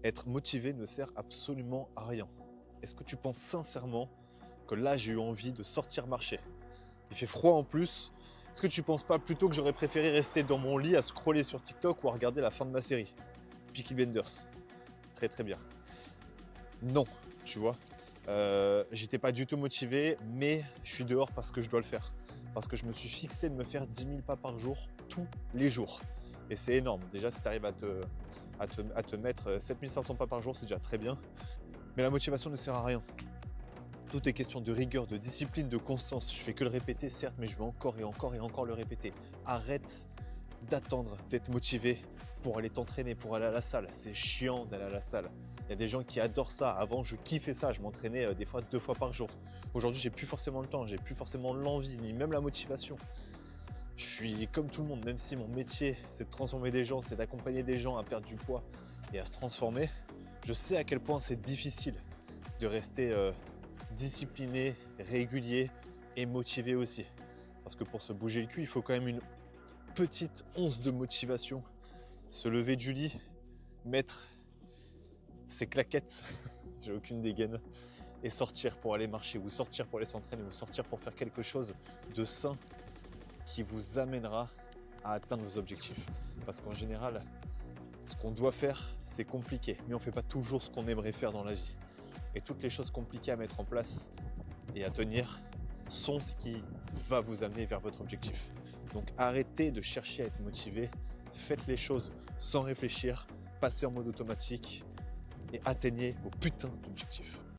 Être motivé ne sert absolument à rien. Est-ce que tu penses sincèrement que là, j'ai eu envie de sortir marcher? Il fait froid en plus. Est-ce que tu penses pas plutôt que j'aurais préféré rester dans mon lit à scroller sur TikTok ou à regarder la fin de ma série? Peaky Blinders. Très très bien. Non, tu vois. J'étais pas du tout motivé, mais je suis dehors parce que je dois le faire. Parce que je me suis fixé de me faire 10 000 pas par jour, tous les jours. Et c'est énorme. Déjà, si tu arrives à te mettre 7500 pas par jour, c'est déjà très bien. Mais la motivation ne sert à rien. Tout est question de rigueur, de discipline, de constance. Je fais que le répéter, certes, mais je veux encore et encore et encore le répéter. Arrête d'attendre d'être motivé pour aller t'entraîner, pour aller à la salle. C'est chiant d'aller à la salle. Il y a des gens qui adorent ça. Avant, je kiffais ça. Je m'entraînais des fois 2 fois par jour. Aujourd'hui, j'ai plus forcément le temps, j'ai plus forcément l'envie, ni même la motivation. Je suis comme tout le monde, même si mon métier, c'est de transformer des gens, c'est d'accompagner des gens à perdre du poids et à se transformer. Je sais à quel point c'est difficile de rester discipliné, régulier et motivé aussi. Parce que pour se bouger le cul, il faut quand même une petite once de motivation. Se lever du lit, mettre ses claquettes, j'ai aucune dégaine, et sortir pour aller marcher, ou sortir pour aller s'entraîner, ou sortir pour faire quelque chose de sain qui vous amènera à atteindre vos objectifs. Parce qu'en général, ce qu'on doit faire, c'est compliqué, mais on ne fait pas toujours ce qu'on aimerait faire dans la vie. Et toutes les choses compliquées à mettre en place et à tenir sont ce qui va vous amener vers votre objectif. Donc arrêtez de chercher à être motivé, faites les choses sans réfléchir, passez en mode automatique et atteignez vos putains d'objectifs.